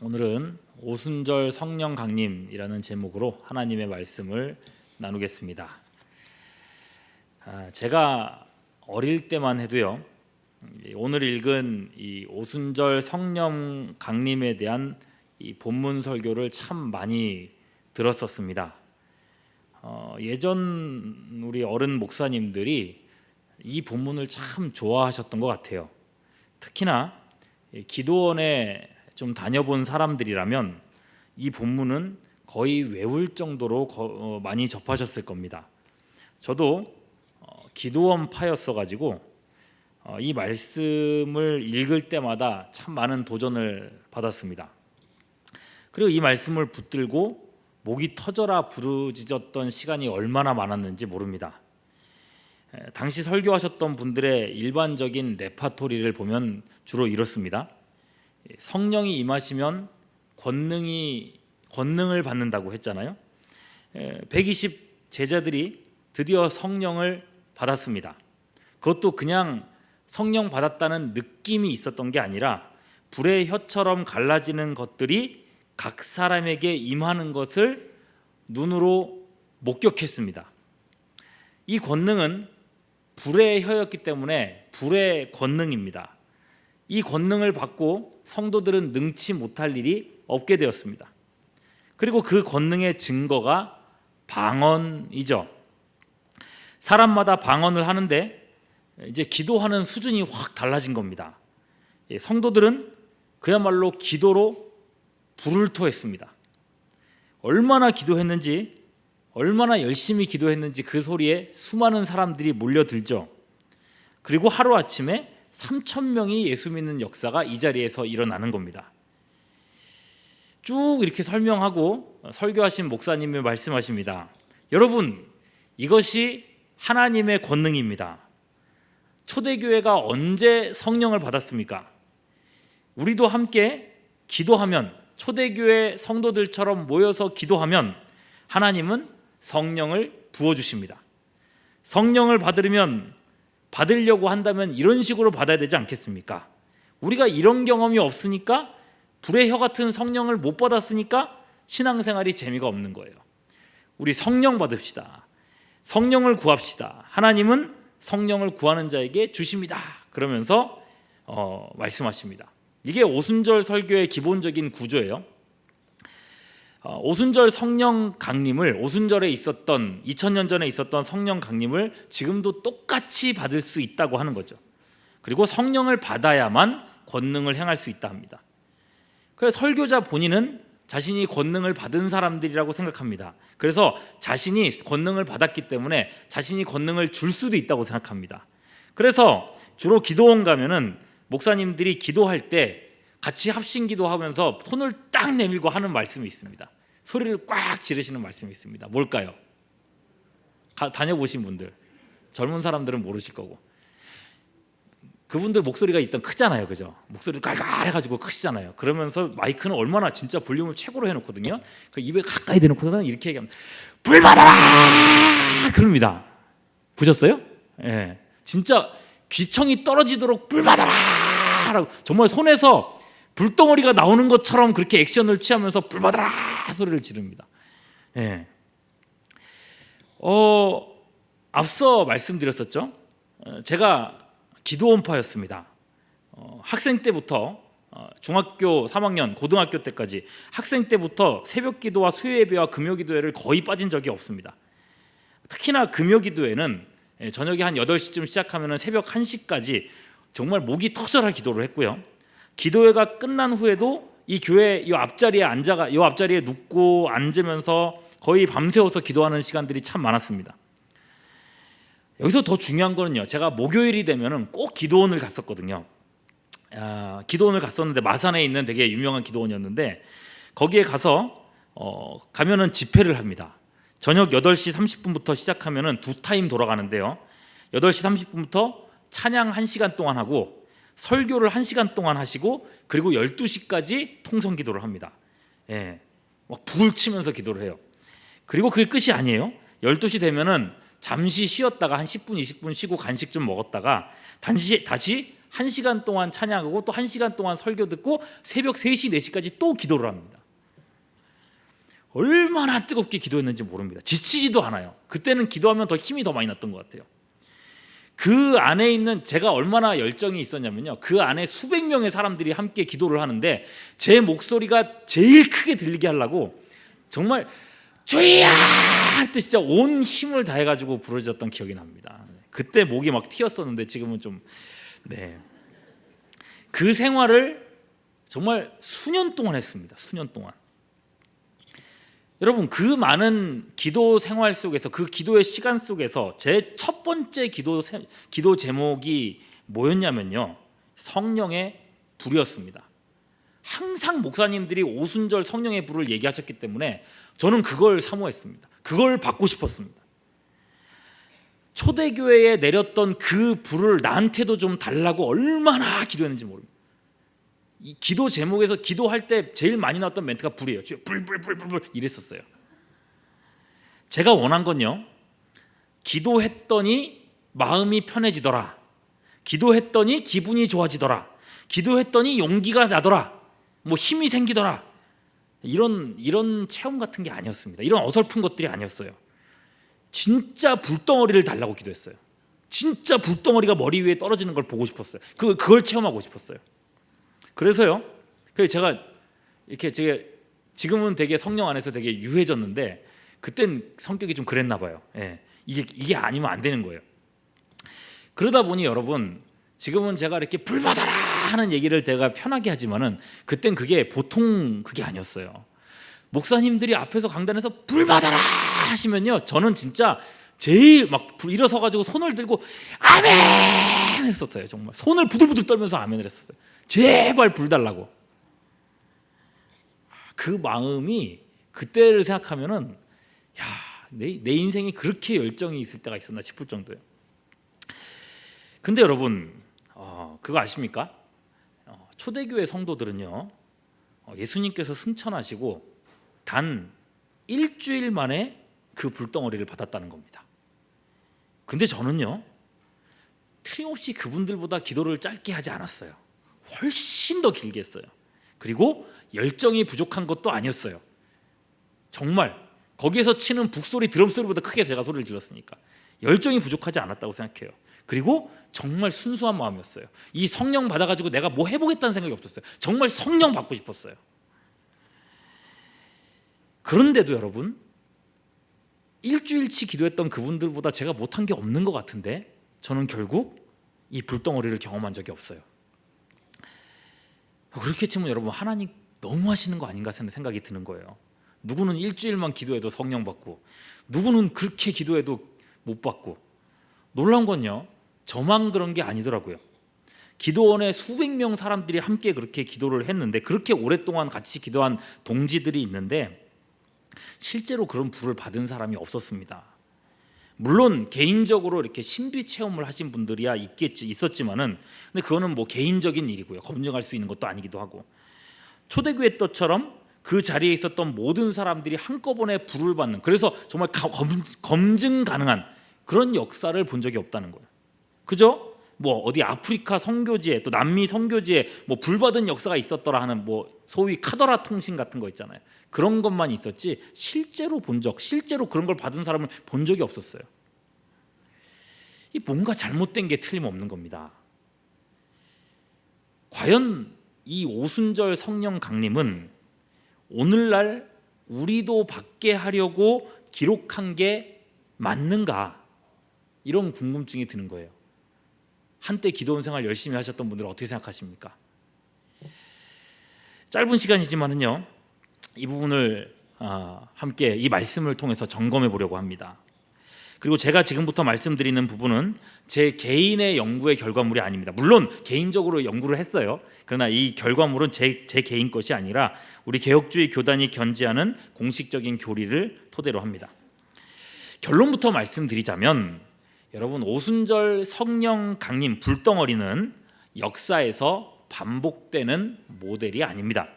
오늘은 오순절 성령 강림이라는 제목으로 하나님의 말씀을 나누겠습니다. 제가 어릴 때만 해도요, 오늘 읽은 이 오순절 성령 강림에 대한 이 본문 설교를 참 많이 들었었습니다. 예전 우리 어른 목사님들이 이 본문을 참 좋아하셨던 것 같아요. 특히나 기도원에 좀 다녀본 사람들이라면 이 본문은 거의 외울 정도로 많이 접하셨을 겁니다. 저도 기도원파였어 가지고 이 말씀을 읽을 때마다 참 많은 도전을 받았습니다. 그리고 이 말씀을 붙들고 목이 터져라 부르짖었던 시간이 얼마나 많았는지 모릅니다. 당시 설교하셨던 분들의 일반적인 레파토리를 보면 주로 이렇습니다. 성령이 임하시면 권능을 받는다고 했잖아요. 120 제자들이 드디어 성령을 받았습니다. 그것도 그냥 성령 받았다는 느낌이 있었던 게 아니라 불의 혀처럼 갈라지는 것들이 각 사람에게 임하는 것을 눈으로 목격했습니다. 이 권능은 불의 혀였기 때문에 불의 권능입니다. 이 권능을 받고 성도들은 능치 못할 일이 없게 되었습니다. 그리고 그 권능의 증거가 방언이죠. 사람마다 방언을 하는데 이제 기도하는 수준이 확 달라진 겁니다. 성도들은 그야말로 기도로 불을 토했습니다. 얼마나 기도했는지, 얼마나 열심히 기도했는지 그 소리에 수많은 사람들이 몰려들죠. 그리고 하루아침에 3,000명이 예수 믿는 역사가 이 자리에서 일어나는 겁니다. 쭉 이렇게 설명하고 설교하신 목사님이 말씀하십니다. 여러분, 이것이 하나님의 권능입니다. 초대교회가 언제 성령을 받았습니까? 우리도 함께 기도하면, 초대교회 성도들처럼 모여서 기도하면 하나님은 성령을 부어주십니다. 성령을 받으려고 한다면 이런 식으로 받아야 되지 않겠습니까? 우리가 이런 경험이 없으니까, 불의 혀 같은 성령을 못 받았으니까 신앙생활이 재미가 없는 거예요. 우리 성령 받읍시다. 성령을 구합시다. 하나님은 성령을 구하는 자에게 주십니다. 그러면서 말씀하십니다. 이게 오순절 설교의 기본적인 구조예요. 오순절 성령 강림을, 오순절에 있었던 2000년 전에 있었던 성령 강림을 지금도 똑같이 받을 수 있다고 하는 거죠. 그리고 성령을 받아야만 권능을 행할 수 있다 합니다. 그래서 설교자 본인은 자신이 권능을 받은 사람들이라고 생각합니다. 그래서 자신이 권능을 받았기 때문에 자신이 권능을 줄 수도 있다고 생각합니다. 그래서 주로 기도원 가면은 목사님들이 기도할 때 같이 합심 기도하면서 손을 딱 내밀고 하는 말씀이 있습니다. 소리를 꽉 지르시는 말씀이 있습니다. 뭘까요? 다녀보신 분들, 젊은 사람들은 모르실 거고, 그분들 목소리가 일단 크잖아요, 그죠? 목소리 깔깔해가지고 크시잖아요. 그러면서 마이크는 얼마나 진짜 볼륨을 최고로 해놓거든요. 그 입에 가까이 대놓고서는 이렇게 얘기하면 불 받아라! 그럽니다. 보셨어요? 예, 진짜 귀청이 떨어지도록 불 받아라! 라고 정말 손에서 불덩어리가 나오는 것처럼 그렇게 액션을 취하면서 불 받아라! 소리를 지릅니다. 예. 앞서 말씀드렸었죠. 제가 기도원파였습니다. 학생 때부터 중학교 3학년, 고등학교 때까지 학생 때부터 새벽 기도와 수요 예배와 금요 기도회를 거의 빠진 적이 없습니다. 특히나 금요 기도회는 저녁에 한 8시쯤 시작하면 새벽 1시까지 정말 목이 터져라 기도를 했고요. 기도회가 끝난 후에도 이 교회 이 앞자리에 눕고 앉으면서 거의 밤새워서 기도하는 시간들이 참 많았습니다. 여기서 더 중요한 거는요, 제가 목요일이 되면은 꼭 기도원을 갔었거든요. 기도원을 갔었는데 마산에 있는 되게 유명한 기도원이었는데, 거기에 가면은 집회를 합니다. 저녁 8시 30분부터 시작하면은 2타임 돌아가는데요, 8시 30분부터 찬양 1시간 동안 하고 설교를 1시간 동안 하시고, 그리고 12시까지 통성 기도를 합니다. 예, 막 불을 치면서 기도를 해요. 그리고 그게 끝이 아니에요. 12시 되면은 잠시 쉬었다가 한 10분 20분 쉬고 간식 좀 먹었다가 다시 1시간 동안 찬양하고 또 1시간 동안 설교 듣고 새벽 3시, 4시까지 또 기도를 합니다. 얼마나 뜨겁게 기도했는지 모릅니다. 지치지도 않아요. 그때는 기도하면 더 힘이 더 많이 났던 것 같아요. 그 안에 있는 제가 얼마나 열정이 있었냐면요, 그 안에 수백 명의 사람들이 함께 기도를 하는데 제 목소리가 제일 크게 들리게 하려고 정말 주야 할 때 진짜 온 힘을 다해가지고 부르짖었던 기억이 납니다. 그때 목이 막 튀었었는데 지금은 좀 그 생활을 정말 수년 동안 했습니다. 수년 동안. 여러분, 그 많은 기도 생활 속에서, 그 기도의 시간 속에서 제 첫 번째 기도 제목이 뭐였냐면요, 성령의 불이었습니다. 항상 목사님들이 오순절 성령의 불을 얘기하셨기 때문에 저는 그걸 사모했습니다. 그걸 받고 싶었습니다. 초대교회에 내렸던 그 불을 나한테도 좀 달라고 얼마나 기도했는지 모릅니다. 이 기도 제목에서 기도할 때 제일 많이 나왔던 멘트가 불이에요. 불 이랬었어요. 제가 원한 건요, 기도했더니 마음이 편해지더라, 기도했더니 기분이 좋아지더라, 기도했더니 용기가 나더라, 뭐 힘이 생기더라, 이런 체험 같은 게 아니었습니다. 이런 어설픈 것들이 아니었어요. 진짜 불덩어리를 달라고 기도했어요. 진짜 불덩어리가 머리 위에 떨어지는 걸 보고 싶었어요. 그걸 체험하고 싶었어요. 그래서요, 제가 지금은 되게 성령 안에서 되게 유해졌는데 그땐 성격이 좀 그랬나 봐요. 이게 아니면 안 되는 거예요. 그러다 보니 여러분, 지금은 제가 이렇게 불 받아라 하는 얘기를 내가 편하게 하지만은 그땐 그게 보통 그게 아니었어요. 목사님들이 앞에서 강단에서 불 받아라 하시면요, 저는 진짜 제일 막 일어서 가지고 손을 들고 아멘 했었어요. 정말 손을 부들부들 떨면서 아멘을 했었어요. 제발 불 달라고. 그 마음이 그때를 생각하면은 야, 내 인생에 그렇게 열정이 있을 때가 있었나 싶을 정도예요. 근데 여러분, 그거 아십니까? 초대교회 성도들은요, 예수님께서 승천하시고 단 일주일 만에 그 불덩어리를 받았다는 겁니다. 근데 저는요, 틀림없이 그분들보다 기도를 짧게 하지 않았어요. 훨씬 더 길게 했어요. 그리고 열정이 부족한 것도 아니었어요. 정말 거기에서 치는 북소리, 드럼 소리보다 크게 제가 소리를 질렀으니까 열정이 부족하지 않았다고 생각해요. 그리고 정말 순수한 마음이었어요. 이 성령 받아가지고 내가 뭐 해보겠다는 생각이 없었어요. 정말 성령 받고 싶었어요. 그런데도 여러분, 일주일치 기도했던 그분들보다 제가 못한 게 없는 것 같은데 저는 결국 이 불덩어리를 경험한 적이 없어요. 그렇게 치면 여러분, 하나님 너무 하시는 거 아닌가 생각이 드는 거예요. 누구는 일주일만 기도해도 성령 받고, 누구는 그렇게 기도해도 못 받고. 놀라운 건요, 저만 그런 게 아니더라고요. 기도원에 수백 명 사람들이 함께 그렇게 기도를 했는데, 그렇게 오랫동안 같이 기도한 동지들이 있는데 실제로 그런 불을 받은 사람이 없었습니다. 물론 개인적으로 이렇게 신비 체험을 하신 분들이야 있었지만은, 근데 그거는 뭐 개인적인 일이고요. 검증할 수 있는 것도 아니기도 하고, 초대교회 때처럼 그 자리에 있었던 모든 사람들이 한꺼번에 불을 받는, 그래서 정말 검증 가능한 그런 역사를 본 적이 없다는 거예요. 그죠? 뭐 어디 아프리카 선교지에, 또 남미 선교지에 뭐 불 받은 역사가 있었더라 하는 뭐 소위 카더라 통신 같은 거 있잖아요. 그런 것만 있었지 실제로 그런 걸 받은 사람을 본 적이 없었어요. 이 뭔가 잘못된 게 틀림없는 겁니다. 과연 이 오순절 성령 강림은 오늘날 우리도 받게 하려고 기록한 게 맞는가? 이런 궁금증이 드는 거예요. 한때 기도원 생활 열심히 하셨던 분들은 어떻게 생각하십니까? 짧은 시간이지만은요, 이 부분을 함께 이 말씀을 통해서 점검해 보려고 합니다. 그리고 제가 지금부터 말씀드리는 부분은 제 개인의 연구의 결과물이 아닙니다. 물론 개인적으로 연구를 했어요. 그러나 이 결과물은 제 개인 것이 아니라 우리 개혁주의 교단이 견지하는 공식적인 교리를 토대로 합니다. 결론부터 말씀드리자면, 여러분, 오순절 성령 강림 불덩어리는 역사에서 반복되는 모델이 아닙니다.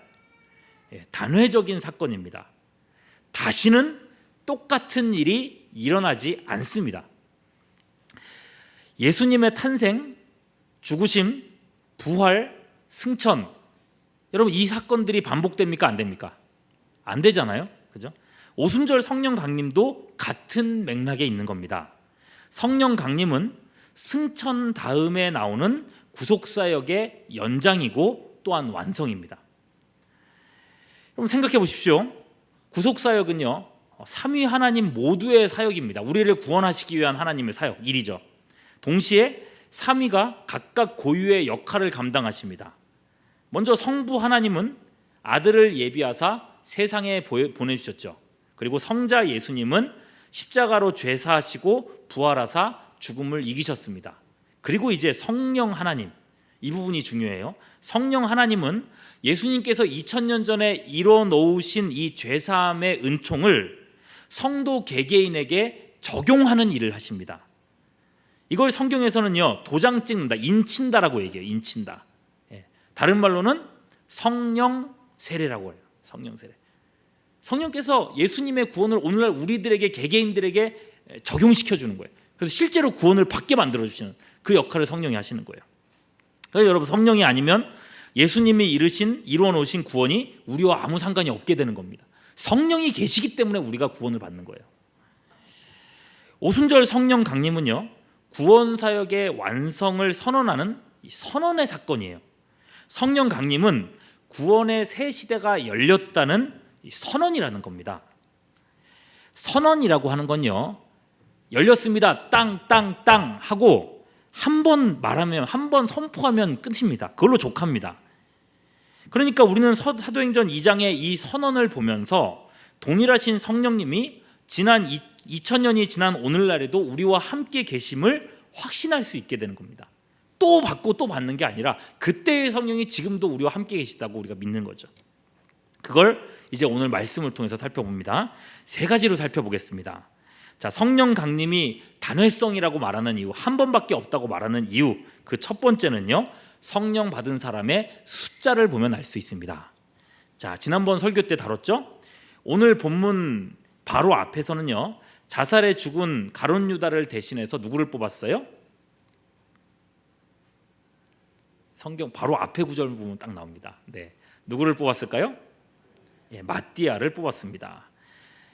단회적인 사건입니다. 다시는 똑같은 일이 일어나지 않습니다. 예수님의 탄생, 죽으심, 부활, 승천, 여러분 이 사건들이 반복됩니까? 안 됩니까? 안 되잖아요. 그죠? 오순절 성령 강림도 같은 맥락에 있는 겁니다. 성령 강림은 승천 다음에 나오는 구속사역의 연장이고 또한 완성입니다. 여러분 생각해 보십시오. 구속사역은요, 삼위 하나님 모두의 사역입니다. 우리를 구원하시기 위한 하나님의 사역, 일이죠. 동시에 삼위가 각각 고유의 역할을 감당하십니다. 먼저 성부 하나님은 아들을 예비하사 세상에 보내주셨죠. 그리고 성자 예수님은 십자가로 죄사하시고 부활하사 죽음을 이기셨습니다. 그리고 이제 성령 하나님, 이 부분이 중요해요. 성령 하나님은 예수님께서 2000년 전에 이뤄 놓으신 이 죄사함의 은총을 성도 개개인에게 적용하는 일을 하십니다. 이걸 성경에서는요, 도장 찍는다, 인친다라고 얘기해요. 인친다. 다른 말로는 성령 세례라고 해요. 성령 세례. 성령께서 예수님의 구원을 오늘날 우리들에게, 개개인들에게 적용시켜 주는 거예요. 그래서 실제로 구원을 받게 만들어 주시는 그 역할을 성령이 하시는 거예요. 그래서 여러분, 성령이 아니면 예수님이 이루어 놓으신 구원이 우리와 아무 상관이 없게 되는 겁니다. 성령이 계시기 때문에 우리가 구원을 받는 거예요. 오순절 성령 강림은요, 구원 사역의 완성을 선언하는 선언의 사건이에요. 성령 강림은 구원의 새 시대가 열렸다는 선언이라는 겁니다. 선언이라고 하는 건요, 열렸습니다, 땅 하고 한 번 말하면, 한 번 선포하면 끝입니다. 그걸로 족합니다. 그러니까 우리는 사도행전 2장의 이 선언을 보면서 동일하신 성령님이 지난 2000년이 지난 오늘날에도 우리와 함께 계심을 확신할 수 있게 되는 겁니다. 또 받고 또 받는 게 아니라 그때의 성령이 지금도 우리와 함께 계시다고 우리가 믿는 거죠. 그걸 이제 오늘 말씀을 통해서 살펴봅니다. 세 가지로 살펴보겠습니다. 자, 성령 강림이 단회성이라고 말하는 이유, 한 번밖에 없다고 말하는 이유, 그 첫 번째는요, 성령 받은 사람의 숫자를 보면 알 수 있습니다. 자, 지난번 설교 때 다뤘죠? 오늘 본문 바로 앞에서는요, 자살에 죽은 가룟 유다를 대신해서 누구를 뽑았어요? 성경 바로 앞에 구절 보면 딱 나옵니다. 네, 누구를 뽑았을까요? 마띠아를 뽑았습니다.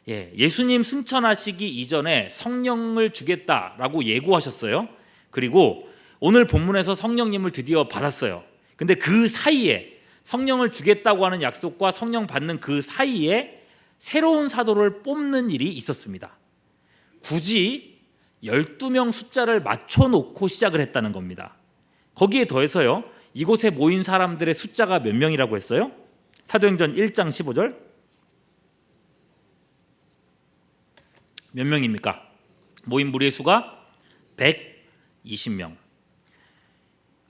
예수님 승천하시기 이전에 성령을 주겠다라고 예고하셨어요. 그리고 오늘 본문에서 성령님을 드디어 받았어요. 근데 그 사이에, 성령을 주겠다고 하는 약속과 성령 받는 그 사이에 새로운 사도를 뽑는 일이 있었습니다. 굳이 12명 숫자를 맞춰놓고 시작을 했다는 겁니다. 거기에 더해서요, 이곳에 모인 사람들의 숫자가 몇 명이라고 했어요? 사도행전 1장 15절 몇 명입니까? 모인 무리의 수가 120명.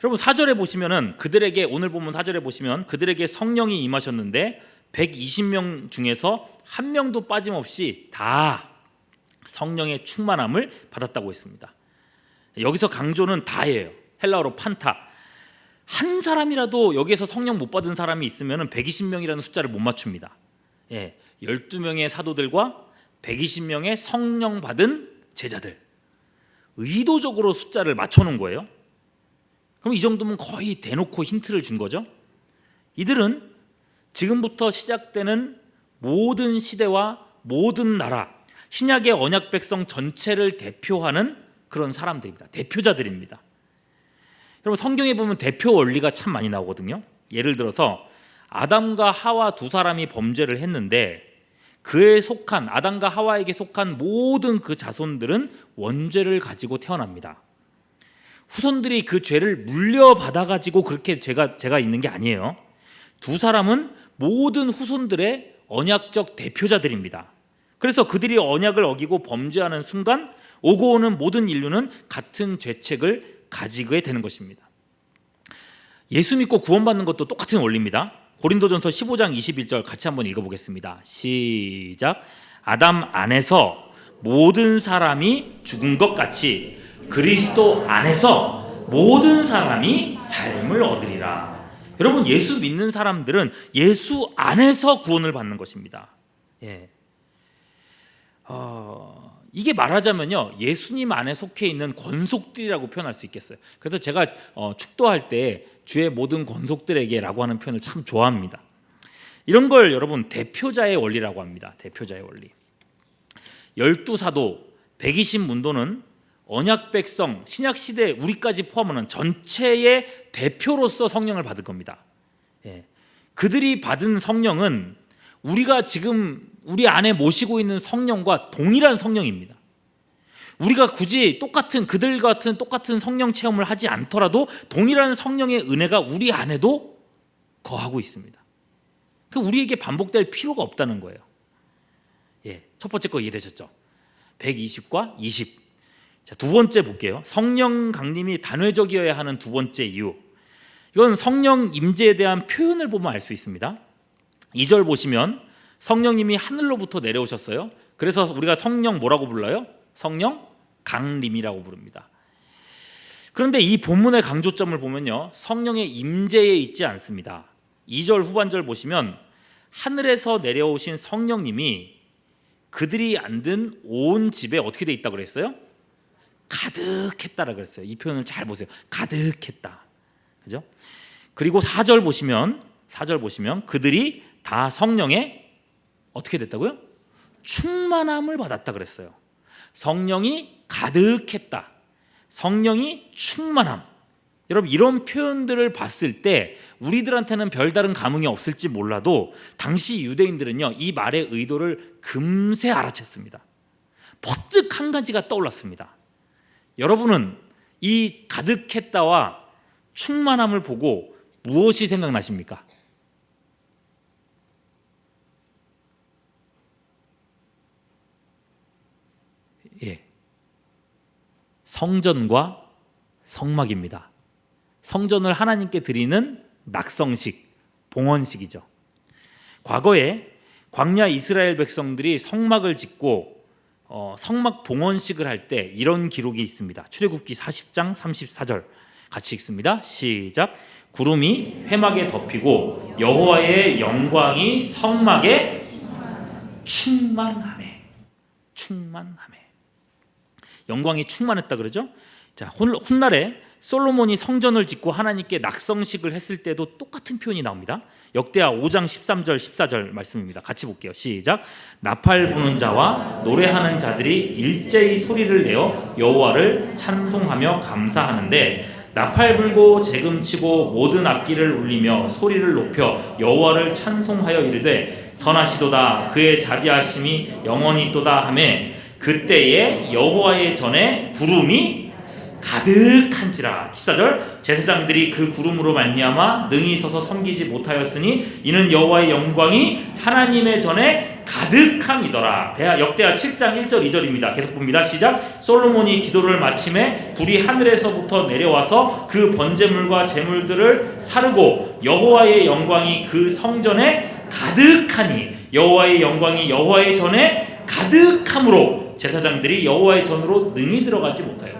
여러분 4절에 보시면은 그들에게, 오늘 본문 4절에 보시면 그들에게 성령이 임하셨는데 120명 중에서 한 명도 빠짐없이 다 성령의 충만함을 받았다고 했습니다. 여기서 강조는 다예요. 헬라어로 판타. 한 사람이라도 여기에서 성령 못 받은 사람이 있으면 120명이라는 숫자를 못 맞춥니다. 12명의 사도들과 120명의 성령 받은 제자들, 의도적으로 숫자를 맞춰놓은 거예요. 그럼 이 정도면 거의 대놓고 힌트를 준 거죠. 이들은 지금부터 시작되는 모든 시대와 모든 나라, 신약의 언약 백성 전체를 대표하는 그런 사람들입니다. 대표자들입니다. 여러분 성경에 보면 대표 원리가 참 많이 나오거든요. 예를 들어서 아담과 하와 두 사람이 범죄를 했는데 그에 속한, 아담과 하와에게 속한 모든 그 자손들은 원죄를 가지고 태어납니다. 후손들이 그 죄를 물려받아 가지고 그렇게 죄가 있는 게 아니에요. 두 사람은 모든 후손들의 언약적 대표자들입니다. 그래서 그들이 언약을 어기고 범죄하는 순간 오고 오는 모든 인류는 같은 죄책을 가지게 되는 것입니다. 예수 믿고 구원받는 것도 똑같은 원리입니다. 고린도전서 15장 21절 같이 한번 읽어보겠습니다. 시작. 아담 안에서 모든 사람이 죽은 것 같이 그리스도 안에서 모든 사람이 삶을 얻으리라. 여러분 예수 믿는 사람들은 예수 안에서 구원을 받는 것입니다. 이게 말하자면요, 예수님 안에 속해 있는 권속들이라고 표현할 수 있겠어요. 그래서 제가 축도할 때 주의 모든 권속들에게라고 하는 표현을 참 좋아합니다. 이런 걸 여러분 대표자의 원리라고 합니다. 대표자의 원리. 12사도 120문도는 언약 백성 신약 시대 우리까지 포함하는 전체의 대표로서 성령을 받을 겁니다. 예. 그들이 받은 성령은 우리가 지금 우리 안에 모시고 있는 성령과 동일한 성령입니다. 우리가 굳이 그들 같은 똑같은 성령 체험을 하지 않더라도 동일한 성령의 은혜가 우리 안에도 거하고 있습니다. 그 우리에게 반복될 필요가 없다는 거예요. 예, 첫 번째 거 이해되셨죠? 120과 20. 자, 두 번째 볼게요. 성령 강림이 단회적이어야 하는 두 번째 이유. 이건 성령 임재에 대한 표현을 보면 알 수 있습니다. 2절 보시면 성령님이 하늘로부터 내려오셨어요. 그래서 우리가 성령 뭐라고 불러요? 성령 강림이라고 부릅니다. 그런데 이 본문의 강조점을 보면요, 성령의 임재에 있지 않습니다. 2절 후반절 보시면 하늘에서 내려오신 성령님이 그들이 앉은 온 집에 어떻게 돼 있다고 그랬어요? 가득했다라고 그랬어요. 이 표현을 잘 보세요. 가득했다. 그죠? 그리고 4절 보시면 그들이 다 성령에 어떻게 됐다고요? 충만함을 받았다 그랬어요. 성령이 가득했다. 성령이 충만함. 여러분, 이런 표현들을 봤을 때 우리들한테는 별다른 감흥이 없을지 몰라도 당시 유대인들은요, 이 말의 의도를 금세 알아챘습니다. 퍼뜩 한 가지가 떠올랐습니다. 여러분은 이 가득했다와 충만함을 보고 무엇이 생각나십니까? 예, 성전과 성막입니다. 성전을 하나님께 드리는 낙성식, 봉헌식이죠. 과거에 광야 이스라엘 백성들이 성막을 짓고 성막 봉헌식을 할 때 이런 기록이 있습니다. 출애굽기 40장 34절 같이 읽습니다. 시작. 구름이 회막에 덮이고 여호와의 영광이 성막에 충만하매. 영광이 충만했다 그러죠. 자, 훗날에 솔로몬이 성전을 짓고 하나님께 낙성식을 했을 때도 똑같은 표현이 나옵니다. 역대하 5장 13절 14절 말씀입니다. 같이 볼게요. 시작. 나팔 부는 자와 노래하는 자들이 일제히 소리를 내어 여호와를 찬송하며 감사하는데, 나팔 불고 재금치고 모든 악기를 울리며 소리를 높여 여호와를 찬송하여 이르되 선하시도다, 그의 자비하심이 영원히 있도다 하매, 그때에 여호와의 전에 구름이 가득한지라. 14절. 제사장들이 그 구름으로 말미암아 능히 서서 섬기지 못하였으니 이는 여호와의 영광이 하나님의 전에 가득함이더라. 역대하 7장 1절 2절입니다. 계속 봅니다. 시작. 솔로몬이 기도를 마침에 불이 하늘에서부터 내려와서 그 번제물과 제물들을 사르고 여호와의 영광이 그 성전에 가득하니, 여호와의 영광이 여호와의 전에 가득함으로 제사장들이 여호와의 전으로 능히 들어가지 못하여.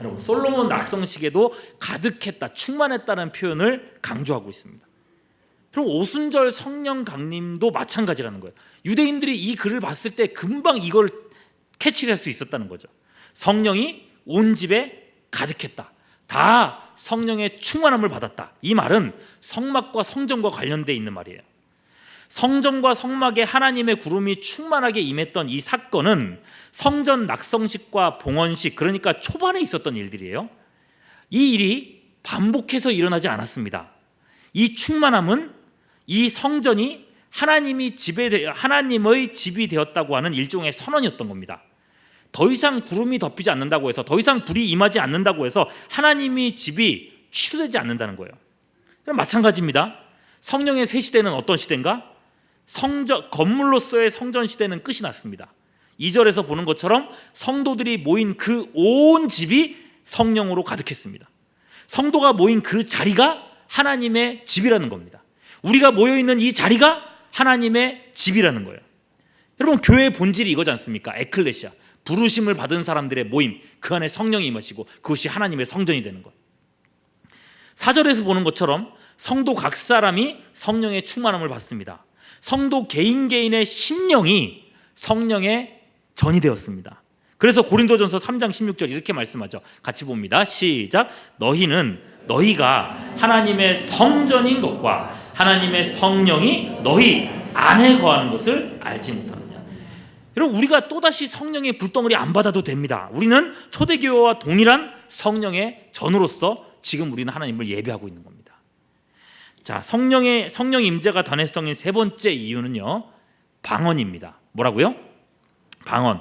여러분, 솔로몬 낙성식에도 가득했다, 충만했다는 표현을 강조하고 있습니다. 그리고 오순절 성령 강림도 마찬가지라는 거예요. 유대인들이 이 글을 봤을 때 금방 이걸 캐치를 할 수 있었다는 거죠. 성령이 온 집에 가득했다, 다 성령의 충만함을 받았다. 이 말은 성막과 성전과 관련되어 있는 말이에요. 성전과 성막에 하나님의 구름이 충만하게 임했던 이 사건은 성전 낙성식과 봉헌식, 그러니까 초반에 있었던 일들이에요. 이 일이 반복해서 일어나지 않았습니다. 이 충만함은 이 성전이 하나님의 집이 되었다고 하는 일종의 선언이었던 겁니다. 더 이상 구름이 덮이지 않는다고 해서, 더 이상 불이 임하지 않는다고 해서 하나님의 집이 취소되지 않는다는 거예요. 그럼 마찬가지입니다. 성령의 새 시대는 어떤 시대인가? 건물로서의 성전 시대는 끝이 났습니다. 2절에서 보는 것처럼 성도들이 모인 그 온 집이 성령으로 가득했습니다. 성도가 모인 그 자리가 하나님의 집이라는 겁니다. 우리가 모여있는 이 자리가 하나님의 집이라는 거예요. 여러분, 교회의 본질이 이거지 않습니까? 에클레시아, 부르심을 받은 사람들의 모임, 그 안에 성령이 임하시고 그것이 하나님의 성전이 되는 것. 4절에서 보는 것처럼 성도 각 사람이 성령의 충만함을 받습니다. 성도 개인의 심령이 성령의 전이 되었습니다. 그래서 고린도전서 3장 16절 이렇게 말씀하죠. 같이 봅니다. 시작. 너희가 하나님의 성전인 것과 하나님의 성령이 너희 안에 거하는 것을 알지 못하느냐. 여러분, 우리가 또다시 성령의 불덩어리 안 받아도 됩니다. 우리는 초대교회와 동일한 성령의 전으로서 지금 우리는 하나님을 예배하고 있는 겁니다. 자, 성령 임재가 단회성인 세 번째 이유는요, 방언입니다. 뭐라고요? 방언.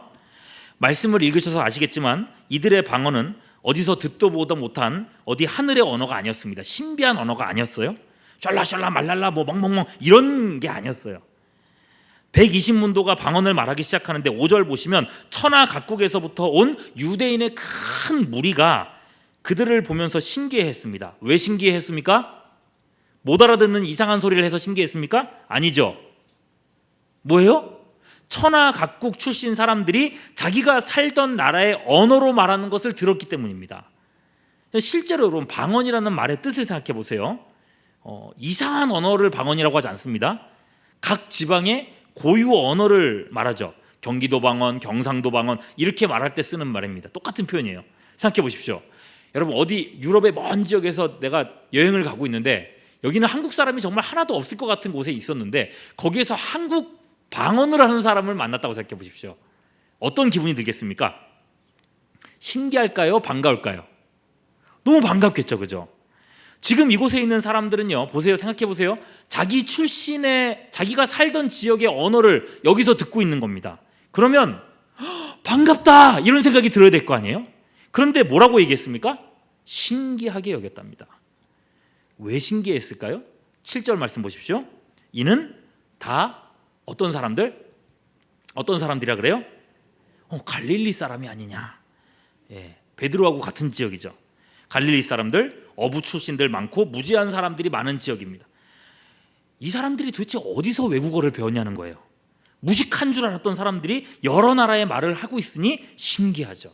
말씀을 읽으셔서 아시겠지만 이들의 방언은 어디서 듣도 보도 못한 어디 하늘의 언어가 아니었습니다. 신비한 언어가 아니었어요. 샬라샬라 말랄라 뭐 멍멍멍 이런 게 아니었어요. 120문도가 방언을 말하기 시작하는데 5절 보시면 천하 각국에서부터 온 유대인의 큰 무리가 그들을 보면서 신기해했습니다. 왜 신기해했습니까? 못 알아듣는 이상한 소리를 해서 신기했습니까? 아니죠. 뭐예요? 천하 각국 출신 사람들이 자기가 살던 나라의 언어로 말하는 것을 들었기 때문입니다. 실제로 여러분, 방언이라는 말의 뜻을 생각해 보세요. 이상한 언어를 방언이라고 하지 않습니다. 각 지방의 고유 언어를 말하죠. 경기도 방언, 경상도 방언 이렇게 말할 때 쓰는 말입니다. 똑같은 표현이에요. 생각해 보십시오. 여러분, 어디 유럽의 먼 지역에서 내가 여행을 가고 있는데 여기는 한국 사람이 정말 하나도 없을 것 같은 곳에 있었는데 거기에서 한국 방언을 하는 사람을 만났다고 생각해 보십시오. 어떤 기분이 들겠습니까? 신기할까요? 반가울까요? 너무 반갑겠죠, 그죠? 지금 이곳에 있는 사람들은요, 보세요, 생각해 보세요. 자기 출신의, 자기가 살던 지역의 언어를 여기서 듣고 있는 겁니다. 그러면 반갑다 이런 생각이 들어야 될 거 아니에요? 그런데 뭐라고 얘기했습니까? 신기하게 여겼답니다. 왜 신기했을까요? 7절 말씀 보십시오. 이는 다 어떤 사람들? 어떤 사람들이라 그래요? 갈릴리 사람이 아니냐. 베드로하고 같은 지역이죠. 갈릴리 사람들, 어부 출신들 많고 무지한 사람들이 많은 지역입니다. 이 사람들이 도대체 어디서 외국어를 배웠냐는 거예요. 무식한 줄 알았던 사람들이 여러 나라의 말을 하고 있으니 신기하죠.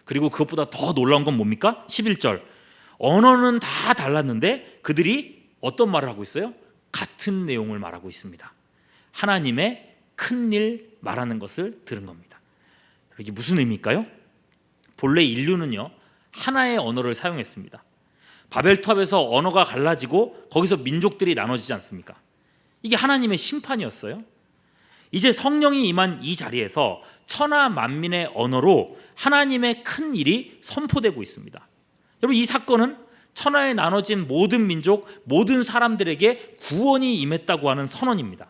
그리고 그것보다 더 놀라운 건 뭡니까? 11절. 언어는 다 달랐는데 그들이 어떤 말을 하고 있어요? 같은 내용을 말하고 있습니다. 하나님의 큰일 말하는 것을 들은 겁니다. 이게 무슨 의미일까요? 본래 인류는요, 하나의 언어를 사용했습니다. 바벨탑에서 언어가 갈라지고 거기서 민족들이 나눠지지 않습니까? 이게 하나님의 심판이었어요. 이제 성령이 임한 이 자리에서 천하 만민의 언어로 하나님의 큰 일이 선포되고 있습니다. 여러분, 이 사건은 천하에 나눠진 모든 민족, 모든 사람들에게 구원이 임했다고 하는 선언입니다.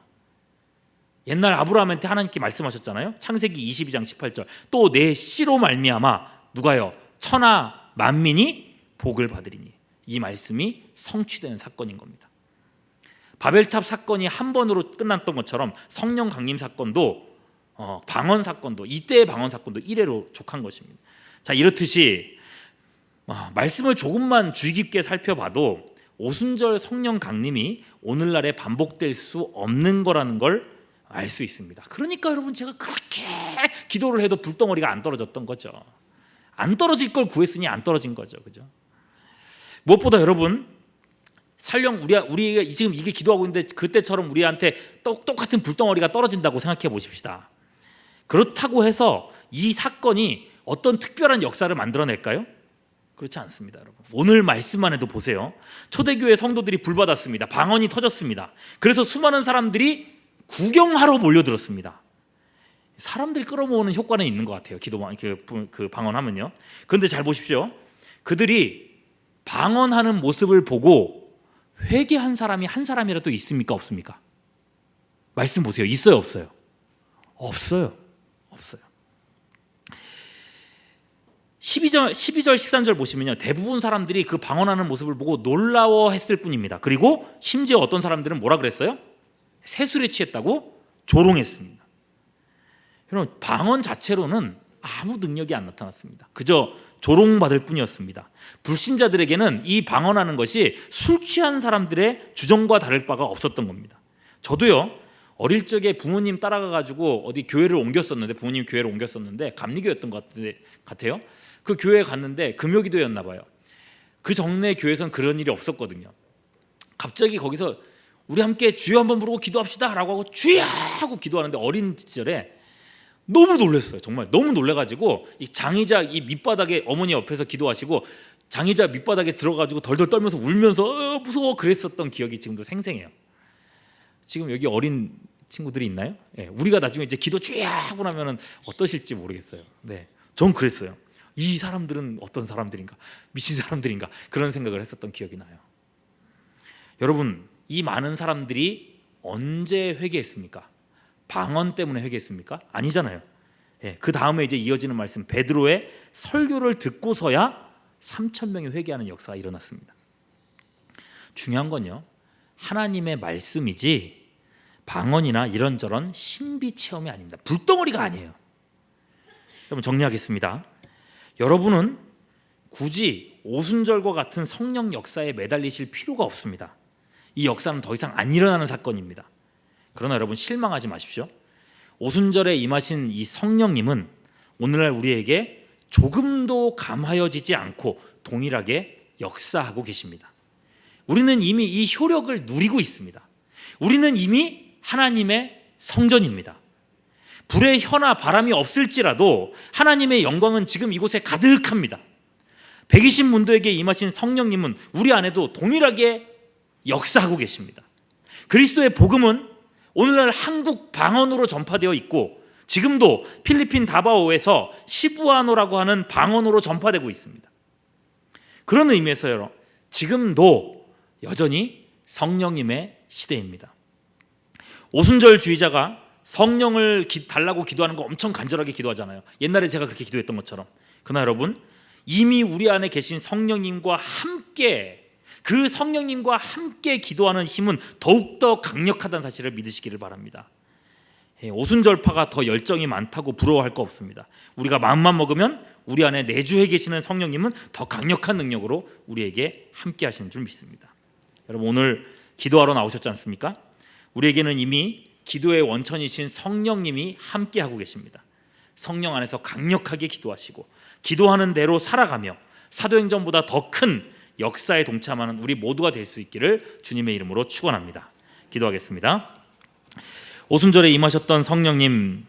옛날 아브라함한테 하나님께 말씀하셨잖아요. 창세기 22장 18절. 또 내 씨로 말미암아 누가요? 천하 만민이 복을 받으리니. 이 말씀이 성취되는 사건인 겁니다. 바벨탑 사건이 한 번으로 끝났던 것처럼 성령 강림 사건도 방언 사건도, 이때의 방언 사건도 이래로 족한 것입니다. 자, 이렇듯이 말씀을 조금만 주의 깊게 살펴봐도 오순절 성령 강림이 오늘날에 반복될 수 없는 거라는 걸 알 수 있습니다. 그러니까 여러분, 제가 그렇게 기도를 해도 불덩어리가 안 떨어졌던 거죠. 안 떨어질 걸 구했으니 안 떨어진 거죠, 그죠? 무엇보다 여러분, 설령 우리가 지금 이게 기도하고 있는데 그때처럼 우리한테 똑같은 불덩어리가 떨어진다고 생각해 보십시다. 그렇다고 해서 이 사건이 어떤 특별한 역사를 만들어낼까요? 그렇지 않습니다, 여러분. 오늘 말씀만 해도 보세요. 초대교회 성도들이 불받았습니다. 방언이 터졌습니다. 그래서 수많은 사람들이 구경하러 몰려들었습니다. 사람들 끌어모으는 효과는 있는 것 같아요. 그 방언하면요. 그런데 잘 보십시오. 그들이 방언하는 모습을 보고 회개한 사람이 한 사람이라도 있습니까? 없습니까? 말씀 보세요. 있어요? 없어요? 없어요. 12절 13절 보시면요, 대부분 사람들이 그 방언하는 모습을 보고 놀라워했을 뿐입니다. 그리고 심지어 어떤 사람들은 뭐라 그랬어요? 세술에 취했다고 조롱했습니다. 여러분, 방언 자체로는 아무 능력이 안 나타났습니다. 그저 조롱받을 뿐이었습니다. 불신자들에게는 이 방언하는 것이 술 취한 사람들의 주정과 다를 바가 없었던 겁니다. 저도요, 어릴 적에 부모님 따라가가지고 어디 교회를 옮겼었는데, 부모님 교회를 옮겼었는데 감리교였던 것 같아요. 그 교회에 갔는데 금요기도였나 봐요. 그 정례 교회에서는 그런 일이 없었거든요. 갑자기 거기서 우리 함께 주여 한번 부르고 기도합시다 라고 하고 주여 하고 기도하는데, 어린 시절에 너무 놀랐어요. 정말 너무 놀래가지고 이 장의자 이 밑바닥에 어머니 옆에서 기도하시고 장의자 밑바닥에 들어가지고 덜덜 떨면서 울면서 무서워 그랬었던 기억이 지금도 생생해요. 지금 여기 어린 친구들이 있나요? 네, 우리가 나중에 이제 기도 쥐 하고 나면은 어떠실지 모르겠어요. 네, 전 그랬어요. 이 사람들은 어떤 사람들인가, 미친 사람들인가 그런 생각을 했었던 기억이 나요. 여러분, 이 많은 사람들이 언제 회개했습니까? 방언 때문에 회개했습니까? 아니잖아요. 예, 그 다음에 이제 이어지는 말씀, 베드로의 설교를 듣고서야 3,000명이 회개하는 역사가 일어났습니다. 중요한 건요, 하나님의 말씀이지 방언이나 이런저런 신비 체험이 아닙니다. 불덩어리가 아니에요. 여러분, 정리하겠습니다. 여러분은 굳이 오순절과 같은 성령 역사에 매달리실 필요가 없습니다. 이 역사는 더 이상 안 일어나는 사건입니다. 그러나 여러분, 실망하지 마십시오. 오순절에 임하신 이 성령님은 오늘날 우리에게 조금도 감하여지지 않고 동일하게 역사하고 계십니다. 우리는 이미 이 효력을 누리고 있습니다. 우리는 이미 하나님의 성전입니다. 불의 혀나 바람이 없을지라도 하나님의 영광은 지금 이곳에 가득합니다. 120문도에게 임하신 성령님은 우리 안에도 동일하게 역사하고 계십니다. 그리스도의 복음은 오늘날 한국 방언으로 전파되어 있고 지금도 필리핀 다바오에서 시부아노라고 하는 방언으로 전파되고 있습니다. 그런 의미에서요, 지금도 여전히 성령님의 시대입니다. 오순절주의자가 성령을 달라고 기도하는 거 엄청 간절하게 기도하잖아요. 옛날에 제가 그렇게 기도했던 것처럼. 그러나 여러분, 이미 우리 안에 계신 성령님과 함께, 그 성령님과 함께 기도하는 힘은 더욱더 강력하다는 사실을 믿으시기를 바랍니다. 오순절파가 더 열정이 많다고 부러워할 거 없습니다. 우리가 마음만 먹으면 우리 안에 내주해 계시는 성령님은 더 강력한 능력으로 우리에게 함께 하시는 줄 믿습니다. 여러분, 오늘 기도하러 나오셨지 않습니까? 우리에게는 이미 기도의 원천이신 성령님이 함께 하고 계십니다. 성령 안에서 강력하게 기도하시고 기도하는 대로 살아가며 사도행전보다 더 큰 역사에 동참하는 우리 모두가 될 수 있기를 주님의 이름으로 축원합니다. 기도하겠습니다. 오순절에 임하셨던 성령님,